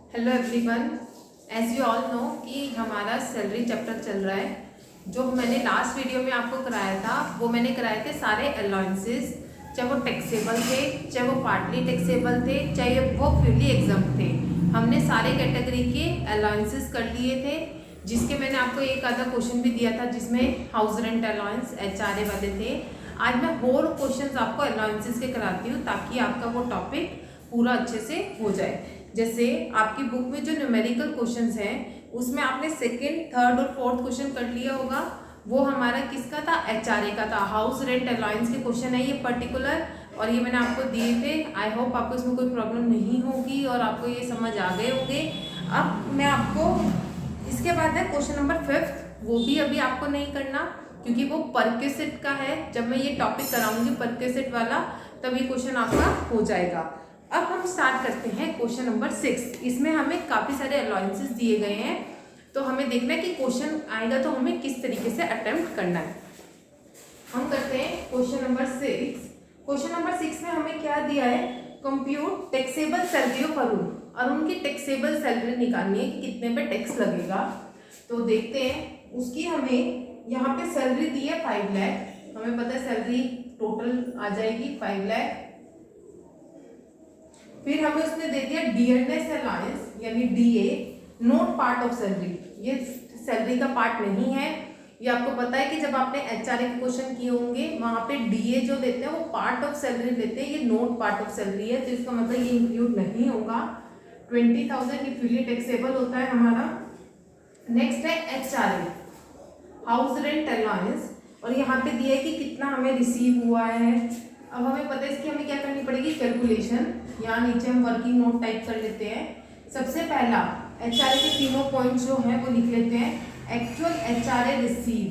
Hello everyone, as you all know कि हमारा salary chapter चल रहा है। जो मैंने लास्ट वीडियो में आपको कराया था वो मैंने कराए थे सारे अलाउंसेस, चाहे वो टैक्सेबल थे, चाहे वो पार्टली टैक्सेबल थे, चाहे वो फ्रीली एग्जाम थे। हमने सारे कैटेगरी के अलाउंसेस कर लिए थे, जिसके मैंने आपको एक आधा क्वेश्चन भी दिया था जिसमें हाउस रेंट अलाउंस HRA वाले थे। आज मैं होल क्वेश्चन आपको अलाउंसेस के कराती हूँ ताकि आपका वो टॉपिक पूरा अच्छे से हो जाए। जैसे आपकी बुक में जो न्यूमेरिकल क्वेश्चंस हैं उसमें आपने सेकंड, थर्ड और फोर्थ क्वेश्चन कर लिया होगा। वो हमारा किसका था? HRA का था। हाउस रेंट अलाउंस के क्वेश्चन है ये पर्टिकुलर, और ये मैंने आपको दिए थे। आई होप आपको इसमें कोई प्रॉब्लम नहीं होगी और आपको ये समझ आ गए होंगे। अब मैं आपको इसके बाद है क्वेश्चन नंबर 5, वो भी अभी आपको नहीं करना क्योंकि वो परक्यूसिट का है। जब मैं ये टॉपिक कराऊंगी परक्यूसिट वाला तब ये क्वेश्चन आपका हो जाएगा। अब हम स्टार्ट करते हैं क्वेश्चन नंबर 6। इसमें हमें काफ़ी सारे अलाउंसेस दिए गए हैं, तो हमें देखना है कि क्वेश्चन आएगा तो हमें किस तरीके से अटेम्प्ट करना है। हम करते हैं क्वेश्चन नंबर 6। क्वेश्चन नंबर 6 में हमें क्या दिया है? Compute taxable salary of Arun. Arun की टैक्सेबल सैलरी निकालनी है कि कितने पे टैक्स लगेगा। तो देखते हैं, उसकी हमें यहाँ पे सैलरी दी है 5 लाख। हमें पता है सैलरी टोटल आ जाएगी 5 लाख। फिर हमें उसने दे दिया डियरनेस अलाउंस यानी DA, not part of salary. ये सैलरी का पार्ट नहीं है। ये आपको पता है कि जब आपने HRA के क्वेश्चन किए होंगे वहां पे DA जो देते हैं वो पार्ट ऑफ सैलरी लेते हैं, ये नॉट पार्ट ऑफ सैलरी है, तो इसका मतलब ये इंक्लूड नहीं होगा। 20,000 ये फ्रीली टैक्सेबल होता है हमारा। नेक्स्ट है HRA, हाउस रेंट अलाउंस, और यहाँ पे दिया है कि कितना हमें रिसीव हुआ है। अब हमें पता है इसकी हमें क्या करनी पड़ेगी? कैलकुलेशन। यहाँ नीचे हम वर्किंग नोट टाइप कर लेते हैं। सबसे पहला HRA के तीनों पॉइंट जो हैं वो लिख लेते हैं। एक्चुअल HRA रिसीव,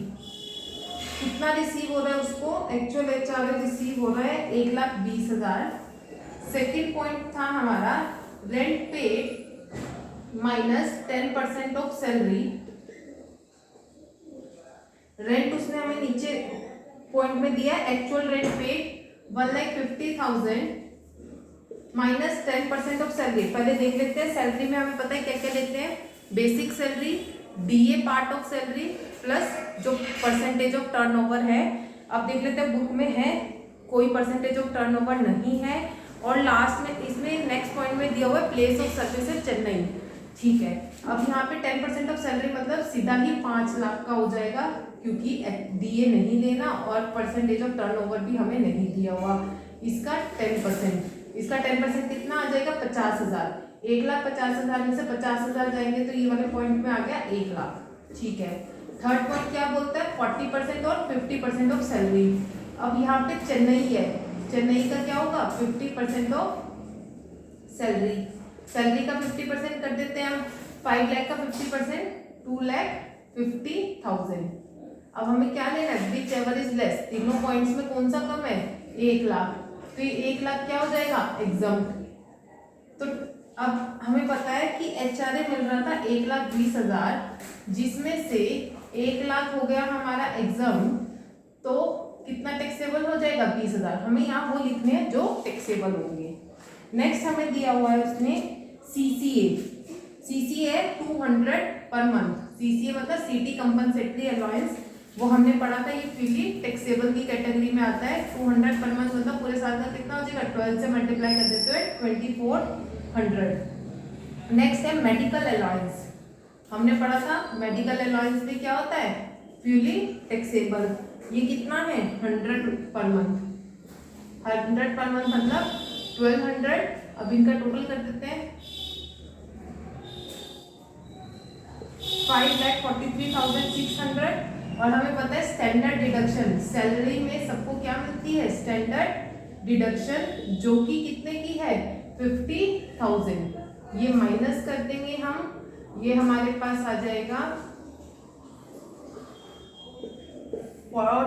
कितना रिसीव हो रहा है उसको? एक्चुअल HRA रिसीव हो रहा है 1,20,000। सेकेंड पॉइंट था हमारा rent paid minus 10% of salary. Rent उसने हमें नीचे पॉइंट में दिया है, actual rent paid 1,50,000 minus 10% of salary. पहले देख लेते हैं सैलरी में हमें पता है क्या क्या लेते हैं। Basic salary, DA part of salary plus जो परसेंटेज ऑफ टर्नओवर है। अब देख लेते हैं बुक में है कोई परसेंटेज ऑफ टर्नओवर नहीं है। और लास्ट में इसमें नेक्स्ट पॉइंट में दिया हुआ है प्लेस ऑफ सर्विसेज चेन्नई। ठीक है, अब यहाँ पे 10% ऑफ सैलरी मतलब सीधा ही 5 लाख का हो जाएगा क्योंकि DA नहीं लेना और परसेंटेज ऑफ टर्नओवर भी हमें नहीं दिया हुआ। इसका 10% कितना आ जाएगा? 50,000। 1,50,000 में से 50,000 जाएंगे तो ये वाले पॉइंट में आ गया 1 लाख। ठीक है, थर्ड पॉइंट क्या बोलता है? 40% और 50% ऑफ सैलरी। अब यहाँ पे चेन्नई है, चेन्नई का क्या होगा? 50% ऑफ सैलरी। सैलरी का 50% कर देते हैं हम। 5 लाख का 50% 2,50,000। अब हमें क्या लेना है? Which ever is less. तीनों पॉइंट्स में कौन सा कम है? 1 लाख। तो ये 1 लाख क्या हो जाएगा? एग्जाम्प्ट। तो अब हमें पता है कि HRA मिल रहा था 1,20,000, जिसमें से 1 लाख हो गया हमारा एग्जाम। तो कितना टैक्सेबल हो जाएगा? 20,000। हमें यहाँ वो लिखने हैं जो टैक्सेबल होंगे। नेक्स्ट हमें दिया हुआ है उसने CCA है 200 पर मंथ। CCA मतलब सिटी कंपनसेटरी अलाउंस, वो हमने पढ़ा था। ये फ्रीली टैक्सेबल की कैटेगरी में आता है। 200 पर मंथ मतलब पूरे साल का कितना हो जाएगा? 12 से मल्टीप्लाई कर देते हैं 2400। नेक्स्ट है मेडिकल अलाउंस। हमने पढ़ा था मेडिकल अलाउंस भी क्या होता है? Freely taxable. ये कितना है? 100 पर मंथ। 100 पर मंथ मतलब 1200। अब इनका टोटल कर देते हैं 5,43,600। और हमें पता है स्टैंडर्ड डिडक्शन, सैलरी में सबको क्या मिलती है? स्टैंडर्ड डिडक्शन, जो कि कितने की है? 50,000। ये माइनस कर देंगे हम, ये हमारे पास आ जाएगा और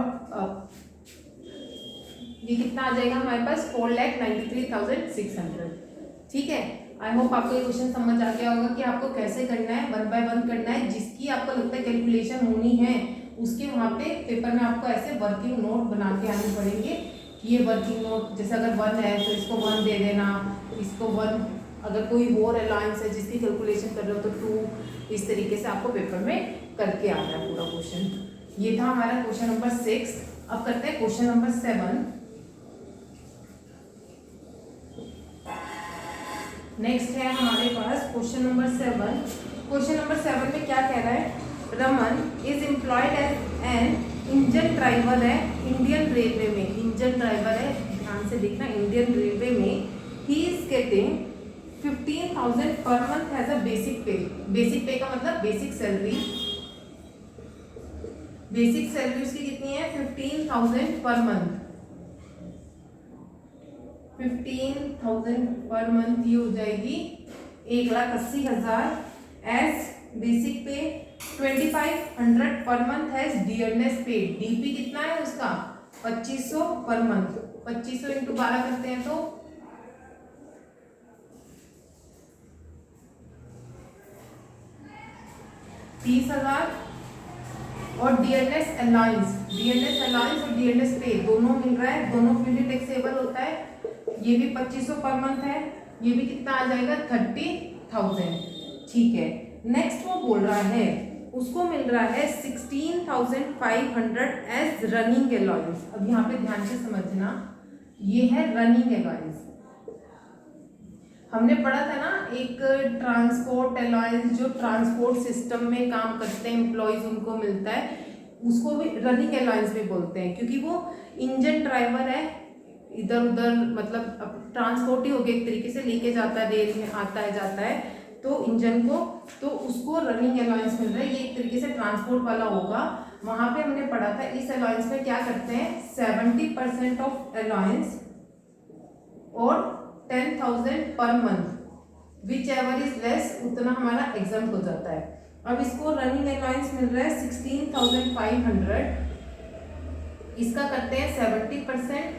ये कितना आ जाएगा हमारे पास? 4,93,600। ठीक है, आई होप आपको ये क्वेश्चन समझ आ गया होगा कि आपको कैसे करना है, 1 बाय 1 करना है। जिसकी आपको लगता है कैलकुलेशन होनी है उसके वहाँ पे पेपर में आपको ऐसे वर्किंग नोट बना के आने पड़ेंगे। ये वर्किंग नोट जैसे अगर 1 है तो इसको 1 दे देना, इसको 1 अगर कोई और अलाउंस है जिसकी कैलकुलेशन कर रहे हो तो 2, इस तरीके से आपको पेपर में करके आना है पूरा क्वेश्चन। ये था हमारा क्वेश्चन नंबर 6। अब करते हैं क्वेश्चन नंबर 7। नेक्स्ट है हमारे पास क्वेश्चन नंबर 7। क्वेश्चन नंबर 7 में क्या कह रहा है, Raman is employed as an engine driver है इंडियन रेलवे में। इंजन ड्राइवर है, ध्यान से देखना, इंडियन रेलवे में। He is getting 15,000 per month as a basic pay. Basic pay का मतलब बेसिक सैलरी। बेसिक सैलरी उसकी कितनी है, 15,000 पर मंथ। 15,000 पर मंथ ये हो जाएगी 1,80,000 एज बेसिक पे। 2,500 पर मंथ एज डियरनेस पे। डीपी कितना है उसका, 2,500 पर मंथ। 2,500 इंटू 12 करते हैं तो 30,000। और डियरनेस अलाउंस, डियरनेस अलाउंस और डियरनेस पे दोनों मिल रहा है, दोनों फुली टैक्सेबल होता है। ये भी 2,500 पर मंथ है, ये भी कितना आ जाएगा, 30,000। ठीक है, नेक्स्ट वो बोल रहा है उसको मिल रहा है 16,500 एज रनिंग अलाउंस। अब यहाँ पे ध्यान से समझना, ये है रनिंग अलाउंस। हमने पढ़ा था ना एक ट्रांसपोर्ट अलाउंस, जो ट्रांसपोर्ट सिस्टम में काम करते हैं एम्प्लॉयज उनको मिलता है, उसको भी रनिंग अलाउंस भी बोलते हैं, क्योंकि वो इंजन ड्राइवर है, इधर उधर मतलब ट्रांसपोर्ट ही हो गया एक तरीके से, लेके जाता है, रेल में आता है जाता है तो इंजन को, तो उसको रनिंग अलाउंस मिल रहा है। ये एक तरीके से ट्रांसपोर्ट वाला होगा। वहां पे हमने पढ़ा था इस अलाउंस में क्या करते हैं, 70% ऑफ अलाउंस और 10,000 per month, which ever is less उतना हमारा एग्जाम हो जाता है। अब इसको रनिंग अलाउंस मिल रहा है 16,500, इसका करते हैं 70%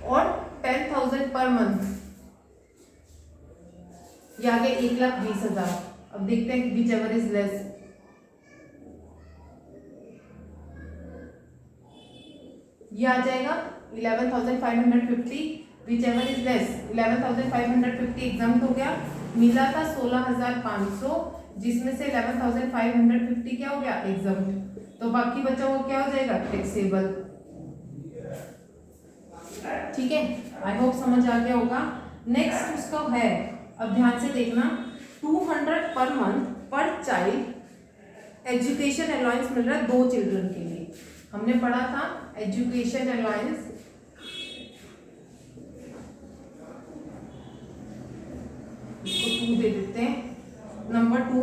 और 10,000 पर मंथ, ये आ गया 1,20,000। अब देखते हैं विच एवर इज लेस। ये आ जाएगा 11,550, which ever is less. 11,550 exam हो गया, मिला था 16,500, जिसमें से 11,550 क्या हो गया, एग्जाम। तो बाकी बचा हुआ क्या हो जाएगा, टैक्सेबल। ठीक है, आई होप समझ आ गया होगा। नेक्स्ट उसका है, अब ध्यान से देखना, 200 पर मंथ पर चाइल्ड एजुकेशन अलाउंस मिल रहा है 2 चिल्ड्रन के लिए। हमने पढ़ा था एजुकेशन अलाउंस, इसको 2 दे देते हैं। नंबर 2,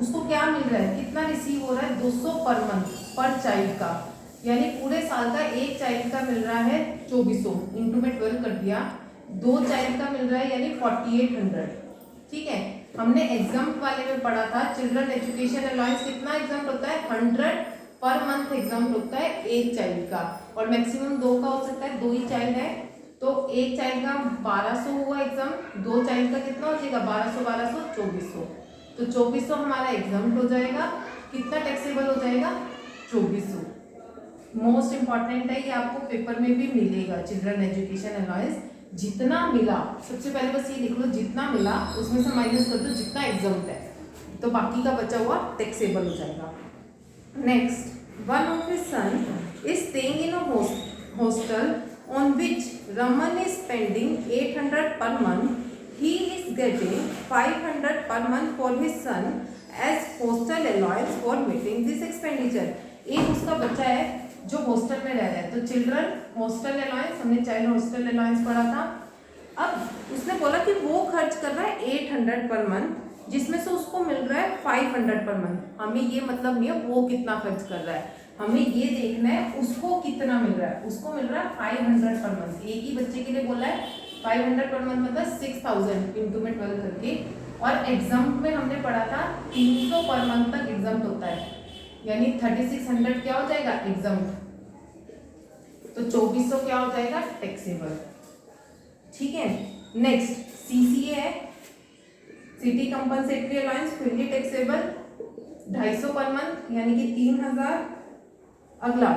उसको क्या मिल रहा है, कितना रिसीव हो रहा है, 200 पर मंथ पर चाइल्ड का, यानी पूरे साल का एक चाइल्ड का मिल रहा है 2,400, इंटू में 12 कर दिया, 2 चाइल्ड का मिल रहा है यानी 4,800। ठीक है, हमने एग्जाम वाले में पढ़ा था चिल्ड्रन एजुकेशन अलाउंस कितना एग्जाम होता है, 100 पर मंथ एग्जाम होता है एक चाइल्ड का, और मैक्सिमम 2 का हो सकता है, 2 ही चाइल्ड है तो एक चाइल्ड का 1,200 हुआ एग्जाम, 2 चाइल्ड का कितना हो जाएगा, 1,200 2,400, तो 2,400 हमारा एग्जाम हो जाएगा। कितना टैक्सेबल हो जाएगा, 2,400। मोस्ट इंपॉर्टेंट है, ये आपको पेपर में भी मिलेगा, चिल्ड्रन एजुकेशन अलाउंस जितना मिला, सबसे पहले बस ये लिख लो, जितना मिला उसमें से माइनस कर दो जितना एग्जाम है, तो बाकी का बचा हुआ टैक्सेबल हो जाएगा। Next, one of his son is staying in a hostel on which Raman is spending 800 per month. He is getting 500 per month for his son as hostel allowance for meeting this expenditure. एक उसका बच्चा है जो hostel में रह रहा है, तो चिल्ड्रन हॉस्टल अलाउंस, हमने चाइल्ड हॉस्टल अलाउंस पढ़ा था। अब उसने बोला कि वो खर्च कर रहा है 800 पर मंथ, जिसमें से उसको मिल रहा है 500 पर मंथ। हमें ये मतलब नहीं है वो कितना खर्च कर रहा है, हमें ये देखना है उसको कितना मिल रहा है। उसको मिल रहा है 500 पर मंथ, एक ही बच्चे के लिए बोला है 500 पर मंथ मतलब 6,000 इंटू में 12 करके। और एग्जाम में हमने पढ़ा था 300 पर मंथ तक एग्जाम होता है, यानी 3,600 क्या हो जाएगा एग्जाम, तो 2,400 क्या हो जाएगा टैक्सेबल। ठीक है, नेक्स्ट सीसीए है, city compensatory allowance fully taxable 250 per month यानी कि 3,000। अगला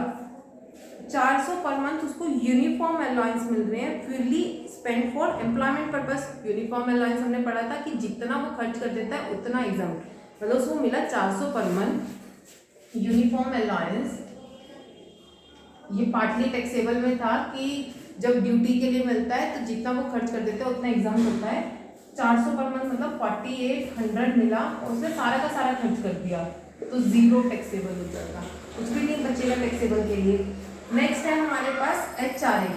400 पर मंथ उसको यूनिफॉर्म अलाउंस मिल रहे हैं freely spend for employment purpose. Uniform allowance हमने पढ़ा था कि जितना वो खर्च कर देता है उतना एग्जाम, मतलब उसको मिला 400 पर मंथ यूनिफॉर्म अलाउंस। ये पार्टली टैक्सेबल में था कि जब ड्यूटी के लिए मिलता है तो जितना वो खर्च कर देता है उतना एग्जाम होता है। 400 पर मंथ मतलब 4800 मिला और उसने सारा का सारा खर्च कर दिया तो जीरो टैक्सेबल हो जाएगा, कुछ भी नहीं बचेगा टैक्सेबल के लिए। नेक्स्ट है हमारे पास HRA।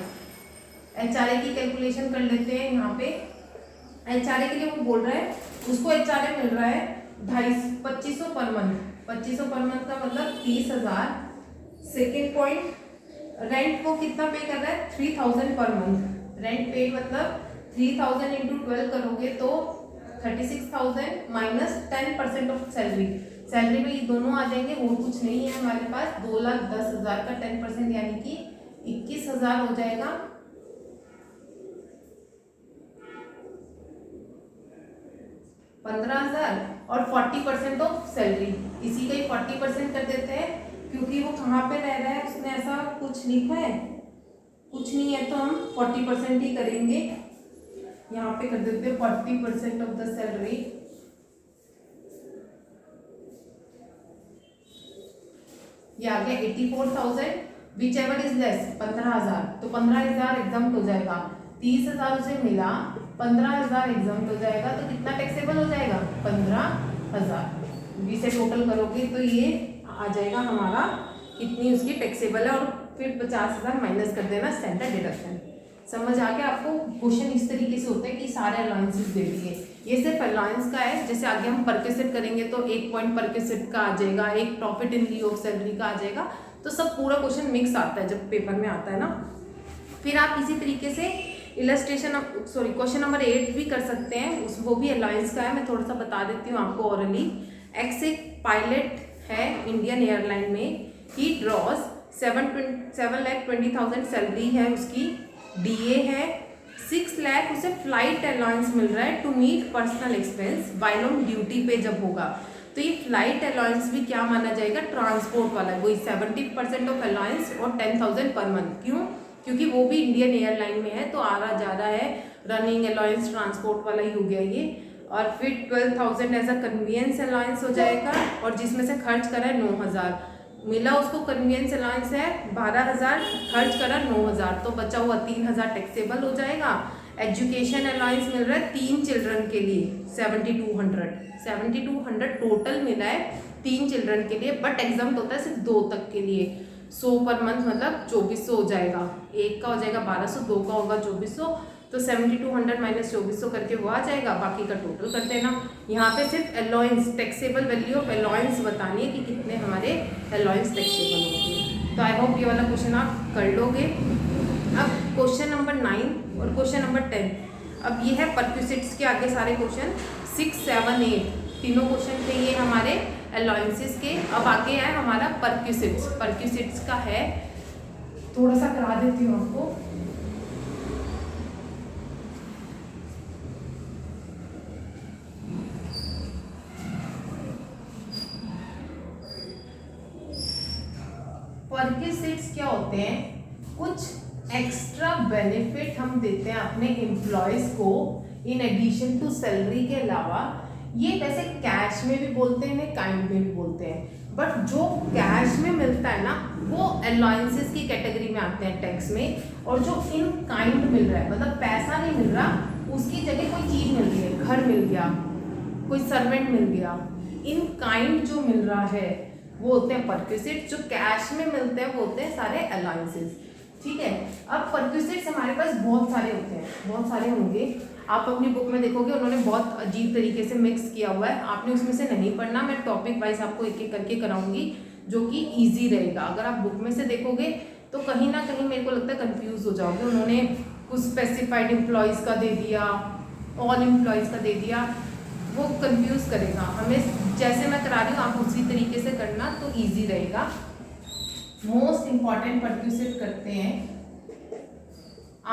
HRA की कैलकुलेशन कर लेते हैं। यहाँ पे HRA के लिए वो बोल रहा है उसको HRA मिल रहा है 2500 पर मंथ। 2500 पर मंथ का मतलब 30,000। सेकेंड पॉइंट, रेंट को कितना पे कर रहा है 3000 पर मंथ। रेंट पेड मतलब 3000 इंटू 12 करोगे तो 36,000 माइनस 10% ऑफ सैलरी। सैलरी में ये दोनों आ जाएंगे और कुछ नहीं है हमारे पास। 2,10,000 का 10% यानी कि 21,000 हो जाएगा। और 40% ऑफ सैलरी, इसी का ही 40% कर देते हैं क्योंकि वो कहाँ पे रह रहा है उसने ऐसा कुछ लिखा है, कुछ नहीं है तो हम 40% ही करेंगे। यहाँ पे कर देते हैं 40% ऑफ द सैलरी। ये आ गया 84,000 विच एवर इज लेस 15,000, तो 15,000 एग्जाम्प्ट हो जाएगा। 30,000 उसे मिला, 15,000 एग्जाम्प्ट हो जाएगा तो कितना टैक्सेबल हो जाएगा 15,000। इसे टोटल करोगे तो ये आ जाएगा हमारा कितनी उसकी टैक्सेबल है और फिर 50,000 माइनस कर देना स्टैंडर्ड डिडक्शन। समझ आ गया आपको? क्वेश्चन इस तरीके से होते हैं कि सारे अलाउंसेस दे दिए। ये सिर्फ अलाउंस का है, जैसे आगे हम परक्यूसिट करेंगे तो 1 पॉइंट परक्यूसिट का आ जाएगा, एक प्रॉफिट इन लिeu ऑफ सैलरी का आ जाएगा, तो सब पूरा क्वेश्चन मिक्स आता है जब पेपर में आता है ना। फिर आप इसी तरीके से इलस्ट्रेशन क्वेश्चन नंबर 8 भी कर सकते हैं, वो भी अलाउंस का है। मैं थोड़ा सा बता देती हूँ आपको ऑरली। एक्स एक पायलट है इंडियन एयरलाइन में, ही ड्रॉज 7,20,000 सैलरी है उसकी, DA है 6 लाख, उसे फ्लाइट अलाउंस मिल रहा है to meet personal expense while on duty पे जब होगा। तो ये फ्लाइट अलाउंस भी क्या माना जाएगा, ट्रांसपोर्ट वाला, वही 70% ऑफ अलाउंस और 10,000 पर मंथ। क्यों? क्योंकि वो भी इंडियन एयरलाइन में है तो आ रहा जा रहा है, रनिंग अलाउंस ट्रांसपोर्ट वाला ही हो गया ये। और फिर 12,000 एज अ कन्वीनियंस अलाउंस हो जाएगा और जिसमें से खर्च करा है 9,000 मिला उसको, कन्वीनियंस अलाउंस है 12,000, खर्च करा 9,000 तो बचा हुआ 3,000 टैक्सेबल हो जाएगा। एजुकेशन अलाउंस मिल रहा है 3 चिल्ड्रन के लिए 7,200 टोटल मिला है 3 चिल्ड्रन के लिए, बट एग्जाम होता है सिर्फ 2 तक के लिए। 100 पर मंथ मतलब 2,400 हो जाएगा, एक का हो जाएगा 1,200, 2 का होगा 2,400, तो 7,200 माइनस 2,400 करके वो आ जाएगा, बाकी का टोटल कर देना। यहाँ पे सिर्फ allowance, taxable value of allowance बतानी है कि कितने हमारे अलाउंस टैक्सेबल होंगे। तो आई होप ये वाला क्वेश्चन आप कर लोगे। अब क्वेश्चन नंबर 9 और क्वेश्चन नंबर 10, अब ये है परक्यूसिट्स के आगे सारे क्वेश्चन 6, 7, 8 तीनों क्वेश्चन थे ये हमारे अलाउंसेस के। अब आगे है हमारा परक्यूसिट्स। परक्यूसिट्स का है, थोड़ा सा करा देती हूँ आपको। परक्यूसिट्स क्या होते हैं, कुछ एक्स्ट्रा बेनिफिट हम देते हैं अपने एम्प्लॉयज को इन एडिशन टू सैलरी के अलावा। ये वैसे कैश में भी बोलते हैं, काइंड में भी बोलते हैं, बट जो कैश में मिलता है ना वो अलाउंसेस की कैटेगरी में आते हैं टैक्स में, और जो इन काइंड मिल रहा है मतलब पैसा नहीं मिल रहा, उसकी जगह कोई चीज मिल रही है, घर मिल गया, कोई सर्वेंट मिल गया, इन काइंड जो मिल रहा है वो होते हैं परक्यूसिट्स। जो कैश में मिलते हैं वो होते हैं सारे अलाउंसेस। ठीक है, अब परक्यूसिट्स हमारे पास बहुत सारे होते हैं, बहुत सारे होंगे। आप अपनी बुक में देखोगे उन्होंने बहुत अजीब तरीके से मिक्स किया हुआ है, आपने उसमें से नहीं पढ़ना, मैं टॉपिक वाइज आपको एक एक करके कराऊंगी जो कि ईजी रहेगा। अगर आप बुक में से देखोगे तो कहीं ना कहीं मेरे को लगता है कंफ्यूज हो जाओगे। उन्होंने कुछ स्पेसिफाइड एम्प्लॉयज़ का दे दिया, ऑल एम्प्लॉयज़ का दे दिया, वो कंफ्यूज करेगा हमें। जैसे मैं करा रही हूँ आप उसी तरीके से करना तो ईजी रहेगा। मोस्ट इम्पॉर्टेंट परक्यूसिट करते हैं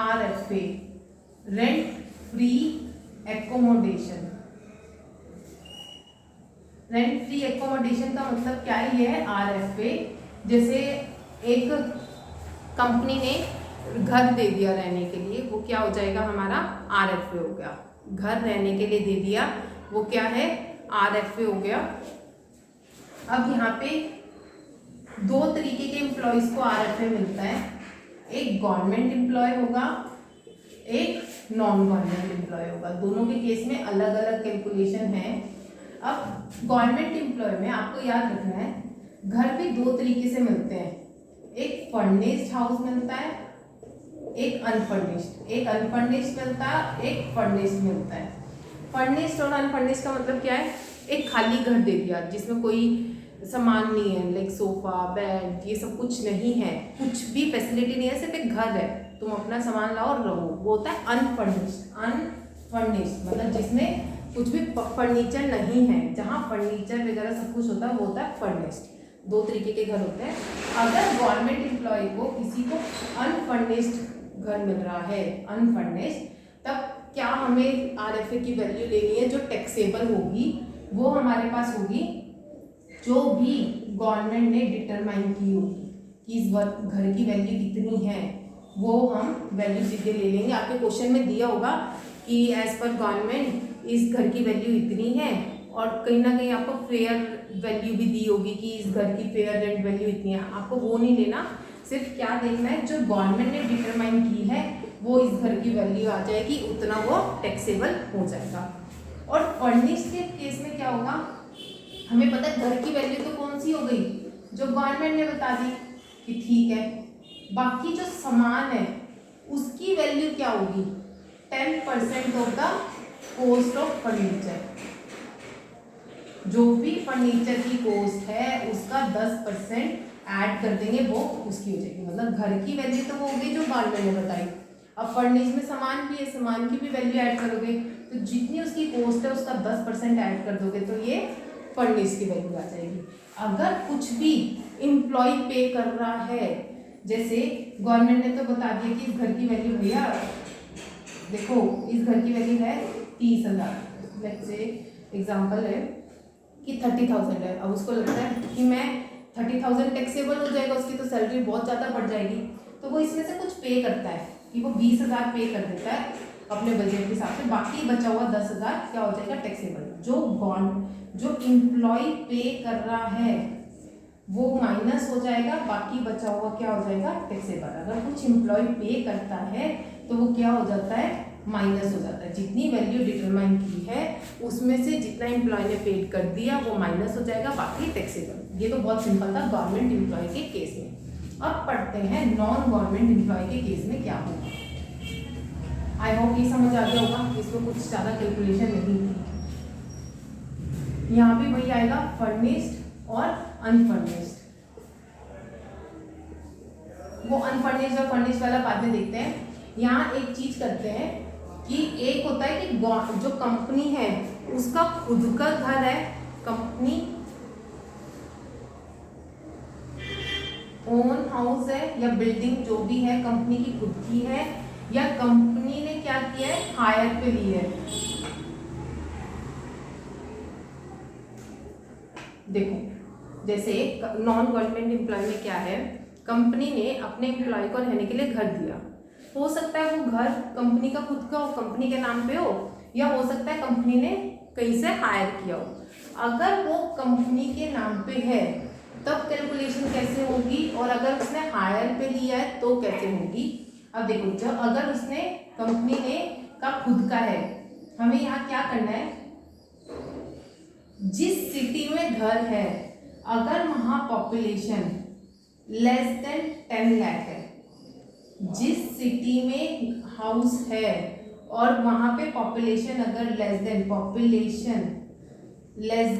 RFA, rent free accommodation. Rent free accommodation का मतलब क्या है, ये है RFA। जैसे एक कंपनी ने घर दे दिया रहने के लिए, वो क्या हो जाएगा हमारा RFA हो गया। घर रहने के लिए दे दिया, वो क्या है RFA हो गया। अब यहाँ पे दो तरीके के एम्प्लॉयज़ को RFA मिलता है, एक गवर्नमेंट एम्प्लॉय होगा, एक नॉन गवर्नमेंट एम्प्लॉय होगा। दोनों के केस में अलग अलग कैलकुलेशन है। अब गवर्नमेंट एम्प्लॉय में आपको याद रखना है, घर भी दो तरीके से मिलते हैं, एक फर्निश्ड हाउस मिलता है, एक अनफर्निश्ड। एक अनफर्निश्ड मिलता है, एक फर्निश्ड मिलता है। फर्निश्ड और अनफर्निश्ड का मतलब क्या है, एक खाली घर दे दिया जिसमें कोई सामान नहीं है, लाइक सोफा बेड ये सब कुछ नहीं है, कुछ भी फैसिलिटी नहीं है, सिर्फ एक घर है, तुम अपना सामान लाओ और रहो, वो होता है अनफर्निश्ड। अनफर्निश्ड मतलब जिसमें कुछ भी फर्नीचर नहीं है, जहाँ फर्नीचर वगैरह सब कुछ होता है वो होता है फर्निश्ड। दो तरीके के घर होते हैं। अगर गवर्नमेंट एम्प्लॉय को किसी को अनफर्निश्ड घर मिल रहा है, अनफर्निश्ड, तब क्या हमें RFA की वैल्यू लेनी है जो टैक्सेबल होगी, वो हमारे पास होगी जो भी गवर्नमेंट ने डिटरमाइन की होगी कि इस घर की वैल्यू कितनी है, वो हम वैल्यू सीधे ले लेंगे। आपके क्वेश्चन में दिया होगा कि एज पर गवर्नमेंट इस घर की वैल्यू इतनी है, और कहीं ना कहीं आपको फेयर वैल्यू भी दी होगी कि इस घर की फेयर रेंट वैल्यू इतनी है। आपको वो नहीं लेना, सिर्फ क्या देखना है जो गवर्नमेंट ने डिटरमाइन की है वो इस घर की वैल्यू आ जाएगी, उतना वो टैक्सेबल हो जाएगा। और फर्निश्ड के केस में क्या होगा, हमें पता है घर की वैल्यू तो कौन सी हो गई, जो गवर्नमेंट ने बता दी कि ठीक है, बाकी जो सामान है उसकी वैल्यू क्या होगी, 10% of the cost of furniture. जो भी फर्नीचर की कॉस्ट है उसका 10% ऐड कर देंगे, वो उसकी हो जाएगी। मतलब घर की वैल्यू तो वो हो गई जो गवर्नमेंट ने बताई, अब फर्निश में सामान भी है, सामान की भी वैल्यू ऐड करोगे तो जितनी उसकी कॉस्ट है उसका 10% ऐड कर दोगे तो ये फर्निश की वैल्यू आ जाएगी। अगर कुछ भी एम्प्लॉय पे कर रहा है, जैसे गवर्नमेंट ने तो बता दिया कि इस घर की वैल्यू भैया देखो, इस घर की वैल्यू है 30,000, लेट्स से एग्जांपल है कि 30,000 है। अब उसको लगता है कि मैं 30,000 टैक्सेबल हो जाएगा, उसकी तो सैलरी बहुत ज़्यादा बढ़ जाएगी, तो वो इसमें से कुछ पे करता है कि वो 20,000 पे कर देता है अपने बजट के हिसाब से, बाकी बचा हुआ 10,000 क्या हो जाएगा टैक्सेबल। जो एम्प्लॉय पे कर रहा है वो माइनस हो जाएगा, बाकी बचा हुआ क्या हो जाएगा टैक्सेबल। अगर कुछ एम्प्लॉय पे करता है तो वो क्या हो जाता है माइनस हो जाता है, जितनी वैल्यू डिटरमाइन की है उसमें से जितना एम्प्लॉय ने पेड कर दिया वो माइनस हो जाएगा, बाकी टैक्सेबल। ये तो बहुत सिंपल था गवर्नमेंट एम्प्लॉय के केस में। अब पढ़ते हैं नॉन गवर्नमेंट एम्प्लॉय के केस में क्या होगा। आई होप ये समझ आ गया होगा, इसमें कुछ ज़्यादा कैलकुलेशन नहीं थी। यहाँ भी वही आएगा फर्निश्ड और अनफर्निश्ड। वो अनफर्निश्ड और फर्निश्ड वाला बाद में देखते हैं। यहाँ एक चीज करते हैं कि एक होता है कि जो कंपनी है उसका खुद का घर है, कंपनी ओन हाउस है या बिल्डिंग जो भी है कंपनी की खुद की है, या कंपनी ने क्या किया है हायर पे ली है। देखो जैसे नॉन गवर्नमेंट एम्प्लॉय में क्या है, कंपनी ने अपने एम्प्लॉय को रहने के लिए घर दिया। हो सकता है वो घर कंपनी का खुद का हो, कंपनी के नाम पे हो, या हो सकता है कंपनी ने कहीं से हायर किया हो। अगर वो कंपनी के नाम पे है तब कैलकुलेशन कैसे होगी, और अगर उसने हायर पे लिया है तो कैसे होगी। अब देखो जब अगर उसने कंपनी ने का खुद का है, हमें यहाँ क्या करना है, जिस सिटी में घर है अगर वहाँ पॉपुलेशन लेस देन 10 लाख है, जिस सिटी में हाउस है और वहाँ पे पॉपुलेशन अगर लेस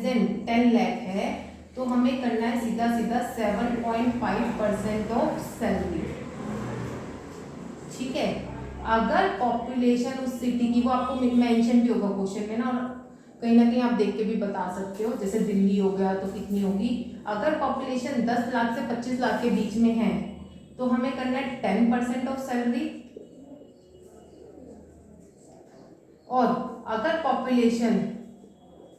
देन 10 लाख है, तो हमें करना है सीधा सीधा 7.5% ऑफ सैलरी। ठीक है, अगर पॉपुलेशन उस सिटी की, वो आपको मेंशन भी होगा क्वेश्चन में ना, और कहीं ना कहीं आप देख के भी बता सकते हो, जैसे दिल्ली हो गया तो कितनी होगी। अगर पॉपुलेशन 10 लाख से 25 लाख के बीच में है तो हमें करना है 10% ऑफ सैलरी, और अगर पॉपुलेशन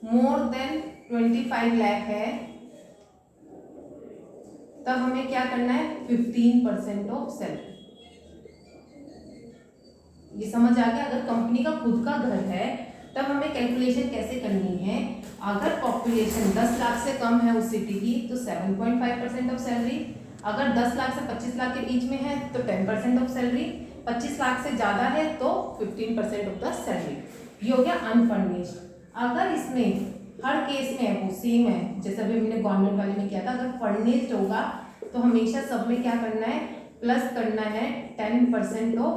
मोर देन 25 लाख है तब हमें क्या करना है 15% ऑफ सैलरी। ये समझ आ गया। अगर कंपनी का खुद का घर है तब हमें कैलकुलेशन कैसे करनी है, अगर पॉपुलेशन 10 लाख से कम है उस सिटी की तो 7.5% ऑफ सैलरी, अगर 10 लाख से 25 लाख के बीच में है तो 10% ऑफ सैलरी, 25 लाख से ज़्यादा है तो 15% ऑफ द सैलरी। ये हो गया अनफर्निश्ड। अगर इसमें हर केस में वो सेम है जैसे अभी हमने गवर्नमेंट वाले में किया था, अगर फर्निश्ड होगा तो हमेशा सब में क्या करना है, प्लस करना है 10% ऑफ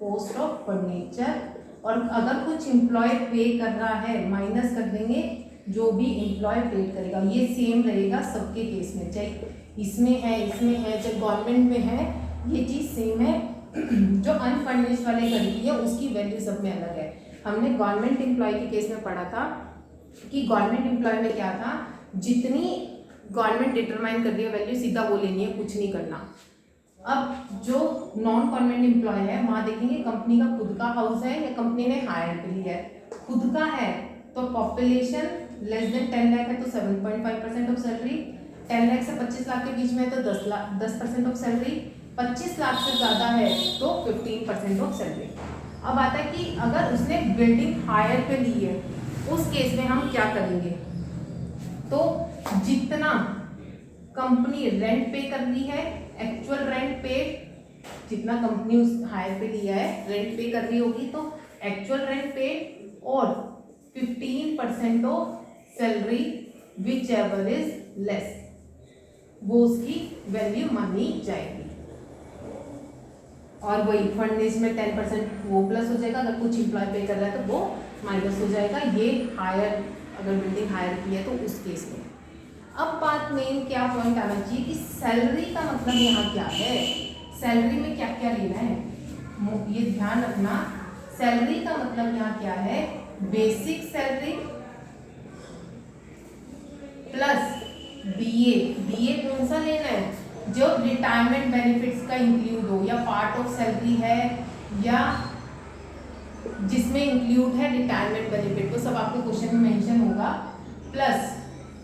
कॉस्ट ऑफ फर्नीचर, और अगर कुछ एम्प्लॉय पे कर रहा है माइनस कर देंगे जो भी एम्प्लॉय पे करेगा। ये सेम रहेगा सबके केस में, चाहे इसमें है चाहे गवर्नमेंट में है, ये चीज़ सेम है। जो अनफर्निश्ड वाले घर की है उसकी वैल्यू सब में अलग है। हमने गवर्नमेंट एम्प्लॉय के केस में पढ़ा था कि गवर्नमेंट एम्प्लॉय में क्या था, जितनी गवर्नमेंट डिटरमाइन कर रही है वैल्यू सीधा वो लेनी है, कुछ नहीं करना। अब जो नॉन गवर्नमेंट एम्प्लॉय है वहाँ देखेंगे कंपनी का खुद का हाउस है या कंपनी ने हायर पे लिया है। खुद का है तो पॉपुलेशन लेस देन 10 लाख है तो 7.5% ऑफ सैलरी, 10 लाख से 25 लाख के बीच में है तो 10% ऑफ सैलरी, 25 लाख से ज़्यादा है तो 15% ऑफ सैलरी। अब आता है कि अगर उसने बिल्डिंग हायर पे ली है उस केस में हम क्या करेंगे, तो जितना कंपनी रेंट पे कर रही है, एक्चुअल रेंट पे जितना कंपनी उस हायर पे लिया है रेंट पे कर रही होगी तो एक्चुअल रेंट पे और 15% of salary which ever is less, वो उसकी वैल्यू मानी जाएगी। और वही फर्निश्ड में 10% वो प्लस हो जाएगा, अगर कुछ एम्प्लॉय पे कर रहा है तो वो माइनस हो जाएगा। ये हायर अगर बिल्डिंग हायर की है तो उस केस में। अब बात मेन क्या पॉइंट आना चाहिए कि सैलरी का मतलब यहाँ क्या है, सैलरी में क्या क्या लेना है, ये ध्यान रखना। सैलरी का मतलब यहाँ क्या है, बेसिक सैलरी प्लस बीए कौन सा लेना है, जो रिटायरमेंट बेनिफिट्स का इंक्लूड हो या पार्ट ऑफ सैलरी है या जिसमें इंक्लूड है रिटायरमेंट बेनिफिट, वो सब आपके क्वेश्चन में मेंशन होगा। प्लस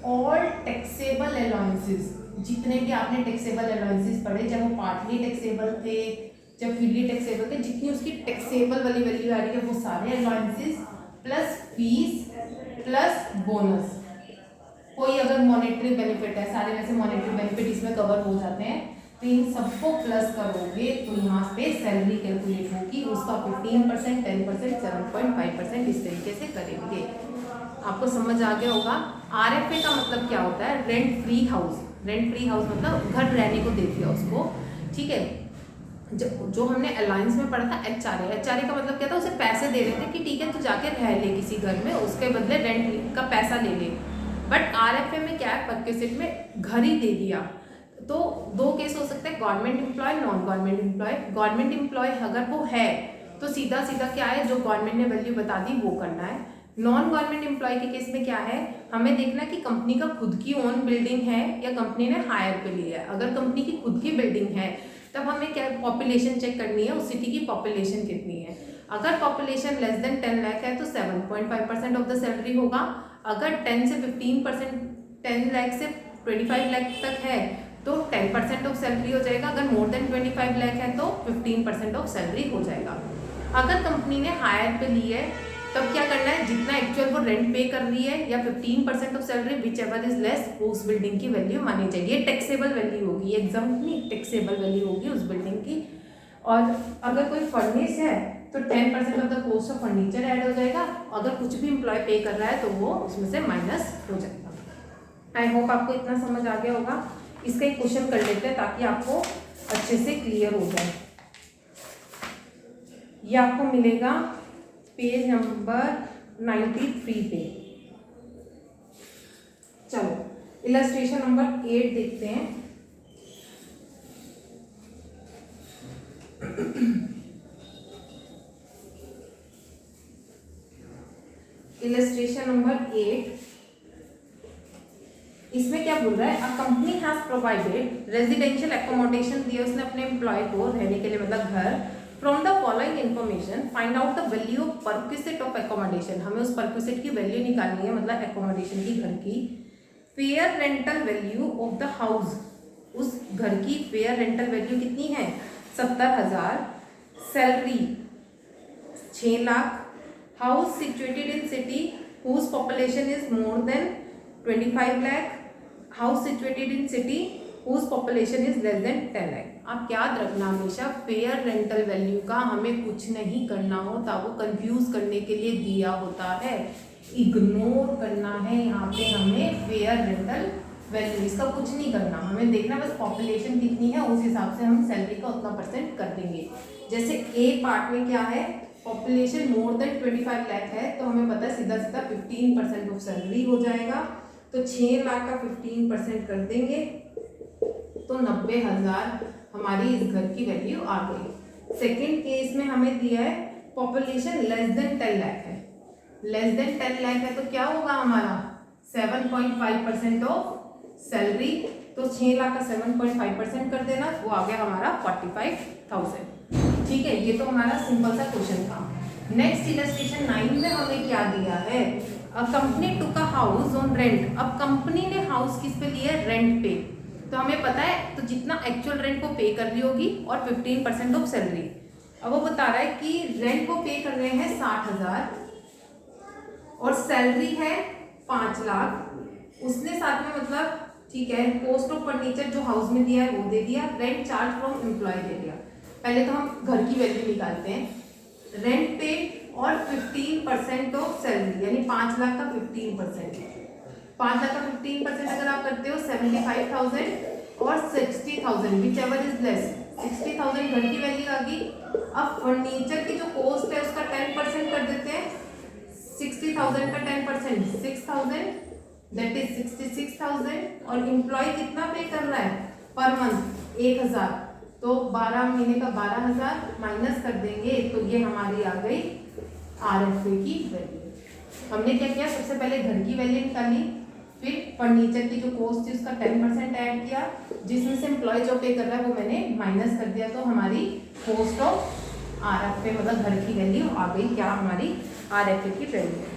ऑल टैक्सेबल अलाउंसेस, जितने भी आपने टैक्सेबल अलाउंसेस पढ़े, जब वो पार्टली टैक्सेबल थे, जब फुल्ली टैक्सेबल थे, जितनी उसकी टैक्सेबल वाली वैल्यू आ रही है वो सारे allowances plus fees plus bonus. कोई अगर मॉनेटरी बेनिफिट है, सारे वैसे मॉनेटरी बेनिफिट इसमें कवर हो जाते हैं, तो इन सबको प्लस करोगे तो यहाँ पे सैलरी कैलकुलेट होगी, उसका 15%, 10%, 7.5% इस तरीके से करेंगे। आपको समझ आ गया होगा। RFA का मतलब क्या होता है, rent free house. Rent free house मतलब घर रहने को दे दिया उसको, ठीक है। जो हमने अलायंस में पढ़ा था HRA का मतलब क्या था, उसे पैसे दे रहे थे कि ठीक है तू जाके रह ले किसी घर में, उसके बदले रेंट का पैसा ले ले। बट RFA में क्या है, परक्विजिट में घर ही दे दिया। तो दो केस हो सकते हैं, government employ, non government employ. Government employ अगर वो है तो सीधा सीधा क्या है, जो गवर्नमेंट ने वैल्यू बता दी वो करना है। नॉन गवर्नमेंट एम्प्लॉय के केस में क्या है, हमें देखना कि कंपनी का खुद की ओन बिल्डिंग है या कंपनी ने हायर पे लिया है। अगर कंपनी की खुद की बिल्डिंग है तब हमें क्या पॉपुलेशन चेक करनी है, उस सिटी की पॉपुलेशन कितनी है। अगर पॉपुलेशन लेस देन 10 लाख है तो 7.5% ऑफ द सैलरी होगा। अगर 10 से 15%, 10 लाख से 25 लाख तक है तो 10% ऑफ सैलरी हो जाएगा। अगर मोर देन 25 लाख है तो 15% ऑफ सैलरी हो जाएगा। अगर कंपनी ने हायर पे ली है तब क्या करना है, जितना एक्चुअल वो रेंट पे कर रही है या 15% of salary which ever is less, वो उस बिल्डिंग की वैल्यू मानी जाएगी। ये टैक्सेबल वैल्यू होगी, एग्जाम नहीं, टैक्सेबल वैल्यू होगी उस बिल्डिंग की। और अगर कोई फर्निश है तो 10% of the cost of furniture add हो जाएगा। अगर कुछ भी एम्प्लॉय पे कर रहा है तो वो उसमें से माइनस हो जाएगा। आई होप आपको इतना समझ आ गया होगा। इसका एक क्वेश्चन कर लेते हैं ताकि आपको अच्छे से क्लियर हो जाए। ये आपको मिलेगा पेज नंबर 93 पे। चलो इलस्ट्रेशन नंबर 8 देखते हैं। इलस्ट्रेशन नंबर 8, इसमें क्या बोल रहा है, a company has provided residential accommodation, दिया उसने अपने एम्प्लॉय को रहने के लिए मतलब घर। From the following information find out the value of perquisite of accommodation, हमें उस परक्विजिट की वैल्यू निकालनी है, मतलब एकोमोडेशन की, घर की। Fair rental value of the house, उस घर की फेयर रेंटल वैल्यू कितनी है 70,000, salary 6 lakh, house situated in city whose population is more than 25 lakh, house situated in city whose population is less than 10 lakh. आप याद रखना हमेशा फेयर रेंटल वैल्यू का हमें कुछ नहीं करना होता, वो कंफ्यूज करने के लिए दिया होता है, इग्नोर करना है यहाँ पे हमें फेयर रेंटल वैल्यू, इसका कुछ नहीं करना, हमें देखना बस पॉपुलेशन कितनी है उस हिसाब से हम सैलरी का उतना % कर देंगे। जैसे ए पार्ट में क्या है, पॉपुलेशन मोर देन 25 लाख है, तो हमें पता है सीधा सीधा 15% ऑफ सैलरी हो जाएगा, तो 6 लाख का 15% कर देंगे तो 90,000 हमारी इस घर की वैल्यू आ गई। सेकेंड केस में हमें दिया है पॉपुलेशन लेस देन 10 लाख है, लेस देन 10 लाख है तो क्या होगा हमारा 7.5% ऑफ सैलरी, तो 6 लाख का 7.5% कर देना, वो आ गया हमारा 45,000। ठीक है, ये तो हमारा सिंपल सा क्वेश्चन था। नेक्स्ट इलस्ट्रेशन 9 में हमें क्या दिया है, a company took a house on rent. अब कंपनी ने हाउस किस पे लिया है, रेंट पे, तो हमें पता है तो जितना एक्चुअल रेंट को पे कर रही होगी और 15% ऑफ सैलरी। अब वो बता रहा है कि रेंट को पे कर रहे हैं 60,000 और सैलरी है 5 लाख, उसने साथ में मतलब ठीक है कॉस्ट ऑफ फर्नीचर जो हाउस में दिया है वो दे दिया, रेंट चार्ज फ्रॉम एम्प्लॉय दे दिया। पहले तो हम घर की वैल्यू निकालते हैं, रेंट पे और 15% ऑफ सैलरी यानी 5 लाख का 15%, 5 लाख का 15% अगर आप करते हो 75,000 और 60,000 विच एवर इज लेस, 60,000 घर की वैल्यू आ गई। अब फर्नीचर की जो कॉस्ट है उसका 10% कर देते हैं, 60,000 का 10% 6,000 दैट इज 66,000 और एम्प्लॉय कितना पे कर रहा है पर मंथ 1,000, तो 12 महीने का 12,000 माइनस कर देंगे तो ये हमारी आ गई RFA की वैल्यू। हमने क्या किया, सबसे पहले घर की वैल्यू निकाली, फिर फर्नीचर की जो कॉस्ट थी उसका 10% ऐड किया, जिसमें से एम्प्लॉय जो पे कर रहा है वो मैंने माइनस कर दिया, तो हमारी कॉस्ट ऑफ RFA मतलब घर की वैल्यू आ गई क्या हमारी RFA की वैल्यू।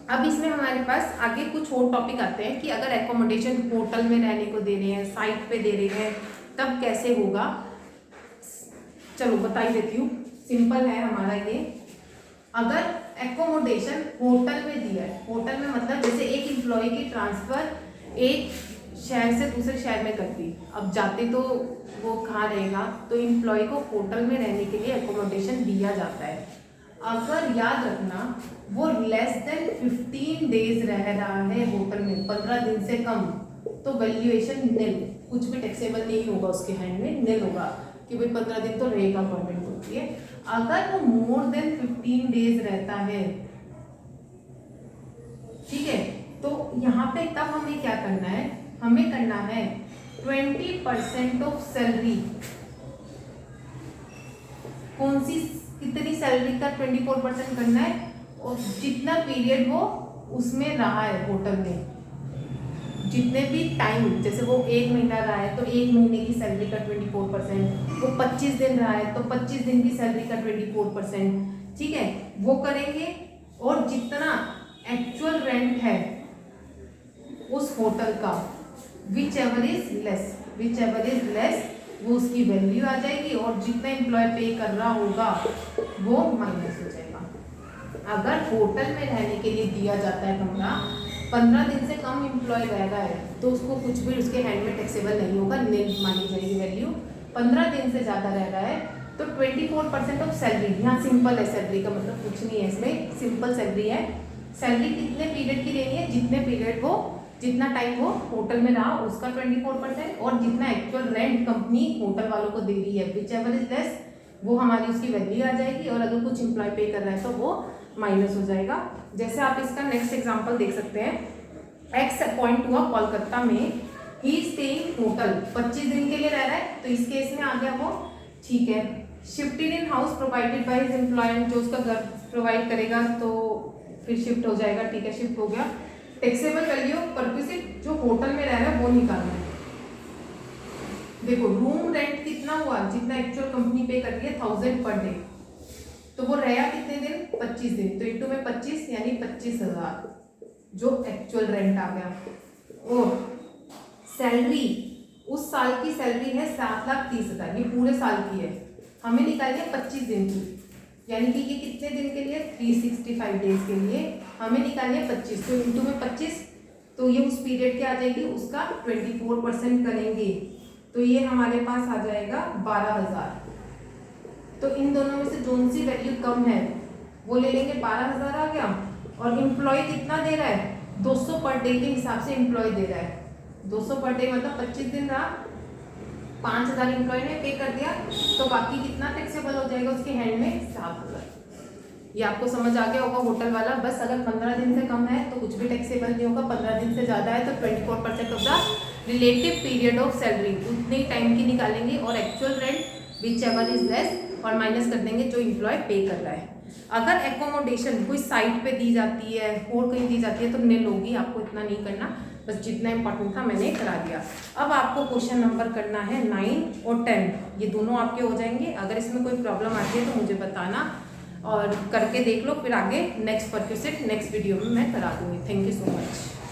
अब इसमें हमारे पास आगे कुछ और टॉपिक आते हैं कि अगर एकोमोडेशन होटल में रहने को दे रहे हैं, साइट पे दे रहे हैं, तब कैसे होगा। चलो बता ही देती हूँ, सिंपल है हमारा ये। अगर एकोमोडेशन होटल में दिया है, होटल में मतलब जैसे एक एम्प्लॉय की ट्रांसफर एक शहर से दूसरे शहर में करती, अब जाते तो वो कहाँ रहेगा, तो एम्प्लॉय को होटल में रहने के लिए एकोमोडेशन दिया जाता है। अगर याद रखना वो लेस देन 15 डेज रह रहा है होटल में, 15 दिन से कम, तो वैल्यूएशन निल, कुछ भी टैक्सेबल नहीं होगा उसके हैंड में, निल होगा कि भाई 15 दिन तो रहेगा गवर्नमेंट होती है। अगर वो मोर देन 15 डेज रहता है, ठीक है, तो यहाँ पे तब हमें क्या करना है, हमें करना है 20% ऑफ सैलरी, कौन सी कितनी सैलरी का 24% करना है, और जितना पीरियड वो उसमें रहा है होटल में, जितने भी टाइम, जैसे वो 1 महीना रहा है तो 1 महीने की सैलरी का 24%, वो 25 दिन रहा है तो 25 दिन की सैलरी का 24%, ठीक है वो करेंगे। और जितना एक्चुअल रेंट है उस होटल का विच एवर इज लेस वो उसकी वैल्यू आ जाएगी, और जितना एम्प्लॉय पे कर रहा होगा वो माइनस हो जाएगा। अगर होटल में रहने के लिए दिया जाता है कमरा, 15 दिन से कम एम्प्लॉय रह रहा है तो उसको कुछ भी उसके हैंड में टैक्सेबल नहीं होगा, निल मानी जाएगी वैल्यू। 15 दिन से ज़्यादा रह रहा है तो 24% ऑफ सैलरी, यहाँ सिंपल है, सैलरी का मतलब कुछ नहीं है इसमें, सिंपल सैलरी है। सैलरी कितने पीरियड की लेनी है, जितने पीरियड वो, जितना टाइम वो होटल में रहा उसका 24%, और जितना एक्चुअल रेंट कंपनी होटल वालों को दे रही है विच एवर इज लेस, वो हमारी उसकी वैल्यू आ जाएगी, और अगर कुछ एम्प्लॉय पे कर रहा है तो वो माइनस हो जाएगा। जैसे आप इसका नेक्स्ट एग्जांपल देख सकते हैं, एक्स अपॉइंट हुआ कोलकाता में, ही स्टेइंग होटल, 25 दिन के लिए रह रहा है, तो इस केस में आ गया वो, ठीक है। Shifted in house provided by his employer, जो उसका घर प्रोवाइड करेगा तो फिर शिफ्ट हो जाएगा, ठीक है शिफ्ट हो गया। टैक्सेबल वैल्यू परक्विजिट जो होटल में रह रहा है वो निकालना है। देखो रूम रेंट कितना हुआ, जितना एक्चुअल कंपनी पे कर रही है 1000 पर डे, तो वो रहा कितने दिन, 25 दिन, तो इंटू में 25 यानी 25,000 जो एक्चुअल रेंट आ गया। और सैलरी उस साल की सैलरी है 7,30,000, ये पूरे साल की है, हमें निकालनी है 25 दिन की, यानी कि ये कितने दिन के लिए, 365 डेज के लिए हमें निकालनी है 25, तो इंटू में 25, तो ये उस पीरियड के आ जाएगी, उसका 24% करेंगे तो ये हमारे पास आ जाएगा 12,000। तो इन दोनों में से जोन सी वैल्यू कम है वो ले लेंगे, 12,000 आ गया। और एम्प्लॉय कितना दे रहा है, 200 पर डे के हिसाब से एम्प्लॉय दे रहा है, 200 पर डे मतलब 25 दिन रहा, 5,000 एम्प्लॉय ने पे कर दिया, तो बाकी कितना टैक्सेबल हो जाएगा उसके हैंड में, 7,000। ये आपको समझ आ गया होगा होटल वाला। बस अगर 15 दिन से कम है तो कुछ भी टैक्सेबल नहीं होगा, 15 दिन से ज़्यादा है तो 24% of the relative period of salary उतने टाइम की निकालेंगे, और actual rent which ever is less और माइनस कर देंगे जो इम्प्लॉय पे कर रहा है। अगर एकोमोडेशन कोई साइट पे दी जाती है और कहीं दी जाती है तो निल होगी, आपको इतना नहीं करना, बस जितना इंपॉर्टेंट था मैंने करा दिया। अब आपको क्वेश्चन नंबर करना है 9 और 10, ये दोनों आपके हो जाएंगे। अगर इसमें कोई प्रॉब्लम आती है तो मुझे बताना और करके देख लो, फिर आगे नेक्स्ट परक्यूसेट नेक्स्ट वीडियो में मैं करा दूँगी। Thank you so much.